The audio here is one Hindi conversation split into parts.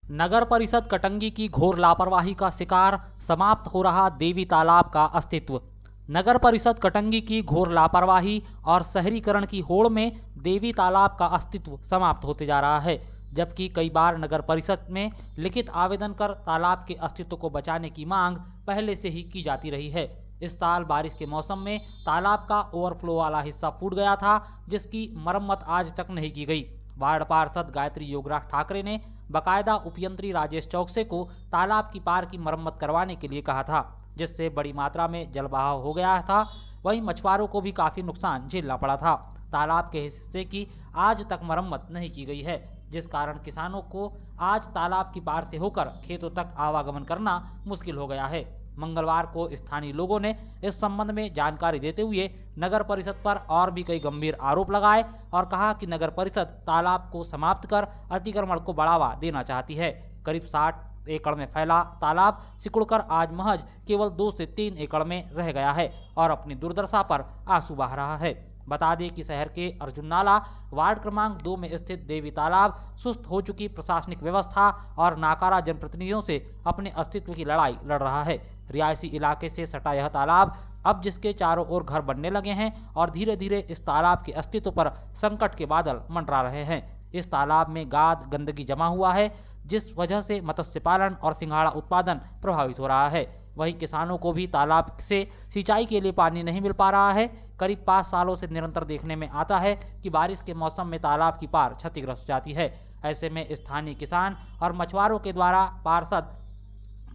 नगर परिषद कटंगी की घोर लापरवाही का शिकार, समाप्त हो रहा देवी तालाब का अस्तित्व। नगर परिषद कटंगी की घोर लापरवाही और शहरीकरण की होड़ में देवी तालाब का अस्तित्व समाप्त होते जा रहा है, जबकि कई बार नगर परिषद में लिखित आवेदन कर तालाब के अस्तित्व को बचाने की मांग पहले से ही की जाती रही है। इस साल बारिश के मौसम में तालाब का ओवरफ्लो वाला हिस्सा फूट गया था, जिसकी मरम्मत आज तक नहीं की गई। वार्ड पार्षद गायत्री योगराज ठाकरे ने बाकायदा उपयंत्री राजेश चौकसे को तालाब की पार की मरम्मत करवाने के लिए कहा था, जिससे बड़ी मात्रा में जलबहाव हो गया था। वहीं मछुआरों को भी काफ़ी नुकसान झेलना पड़ा था। तालाब के हिस्से की आज तक मरम्मत नहीं की गई है, जिस कारण किसानों को आज तालाब की पार से होकर खेतों तक आवागमन करना मुश्किल हो गया है। मंगलवार को स्थानीय लोगों ने इस संबंध में जानकारी देते हुए नगर परिषद पर और भी कई गंभीर आरोप लगाए और कहा कि नगर परिषद तालाब को समाप्त कर अतिक्रमण को बढ़ावा देना चाहती है। करीब 60 एकड़ में फैला तालाब सिकुड़कर आज महज केवल 2 से 3 एकड़ में रह गया है और अपनी दुर्दशा पर आंसू बहा रहा है। बता दें कि शहर के अर्जुन नाला वार्ड क्रमांक 2 में स्थित देवी तालाब सुस्त हो चुकी प्रशासनिक व्यवस्था और नाकारा जनप्रतिनिधियों से अपने अस्तित्व की लड़ाई लड़ रहा है। रिहायशी इलाके से सटा यह तालाब अब जिसके चारों ओर घर बनने लगे हैं और धीरे धीरे इस तालाब के अस्तित्व पर संकट के बादल मंडरा रहे हैं। इस तालाब में गाद गंदगी जमा हुआ है, जिस वजह से मत्स्य पालन और सिंघाड़ा उत्पादन प्रभावित हो रहा है। वहीं किसानों को भी तालाब से सिंचाई के लिए पानी नहीं मिल पा रहा है। करीब 5 सालों से निरंतर देखने में आता है कि बारिश के मौसम में तालाब की पार क्षतिग्रस्त हो जाती है। ऐसे में स्थानीय किसान और मछुआरों के द्वारा पार्षद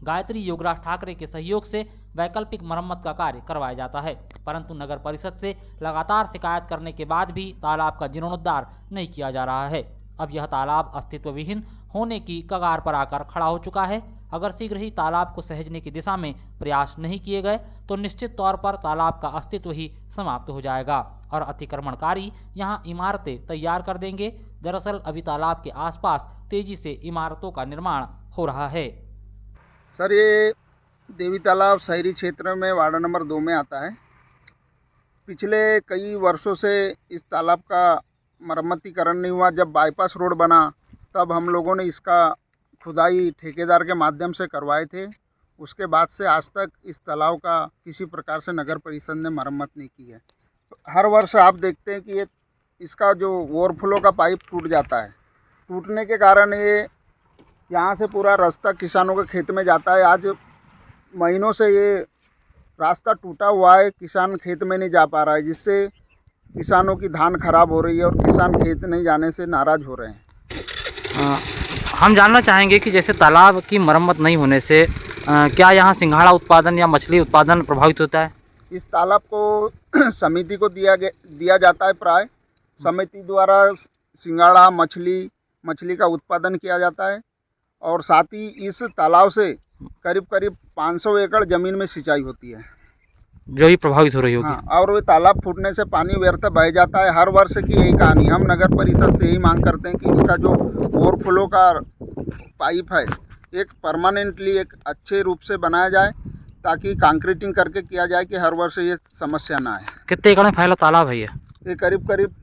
गायत्री योगराज ठाकरे के सहयोग से वैकल्पिक मरम्मत का कार्य करवाया जाता है, परंतु नगर परिषद से लगातार शिकायत करने के बाद भी तालाब का जीर्णोद्धार नहीं किया जा रहा है। अब यह तालाब अस्तित्व विहीन होने की कगार पर आकर खड़ा हो चुका है। अगर शीघ्र ही तालाब को सहेजने की दिशा में प्रयास नहीं किए गए तो निश्चित तौर पर तालाब का अस्तित्व ही समाप्त हो जाएगा और अतिक्रमणकारी यहाँ इमारतें तैयार कर देंगे। दरअसल अभी तालाब के आसपास तेजी से इमारतों का निर्माण हो रहा है। सर, ये देवी तालाब शहरी क्षेत्र में वार्ड नंबर 2 में आता है। पिछले कई वर्षों से इस तालाब का मरम्मतीकरण नहीं हुआ। जब बाईपास रोड बना तब हम लोगों ने इसका खुदाई ठेकेदार के माध्यम से करवाए थे। उसके बाद से आज तक इस तालाब का किसी प्रकार से नगर परिषद ने मरम्मत नहीं की है। हर वर्ष आप देखते हैं कि ये इसका जो ओवरफ्लो का पाइप टूट जाता है। टूटने के कारण ये यहाँ से पूरा रास्ता किसानों के खेत में जाता है। आज महीनों से ये रास्ता टूटा हुआ है, किसान खेत में नहीं जा पा रहा है, जिससे किसानों की धान खराब हो रही है और किसान खेत नहीं जाने से नाराज़ हो रहे हैं। हम जानना चाहेंगे कि जैसे तालाब की मरम्मत नहीं होने से क्या यहाँ सिंघाड़ा उत्पादन या मछली उत्पादन प्रभावित होता है? इस तालाब को समिति को दिया जाता है। प्राय समिति द्वारा सिंघाड़ा मछली का उत्पादन किया जाता है और साथ ही इस तालाब से करीब 500 एकड़ ज़मीन में सिंचाई होती है, जो ही प्रभावित हो रही होगी। हाँ, और वो तालाब फूटने से पानी व्यर्थ बह जाता है। हर वर्ष की यही कहानी। हम नगर परिषद से यही मांग करते हैं कि इसका जो ओवरफ्लो का पाइप है एक परमानेंटली एक अच्छे रूप से बनाया जाए, ताकि कंक्रीटिंग करके किया जाए कि हर वर्ष ये समस्या ना आए। कितने एकड़ में फैला तालाब है ये करीब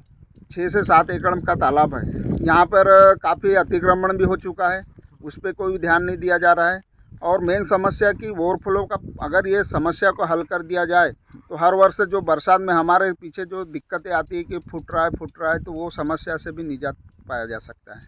6 से 7 एकड़ का तालाब है। यहाँ पर काफ़ी अतिक्रमण भी हो चुका है, उस पर कोई ध्यान नहीं दिया जा रहा है। और मेन समस्या की ओवरफ्लो का, अगर ये समस्या को हल कर दिया जाए तो हर वर्ष जो बरसात में हमारे पीछे जो दिक्कतें आती है कि फुट रहा है, तो वो समस्या से भी निजात पाया जा सकता है।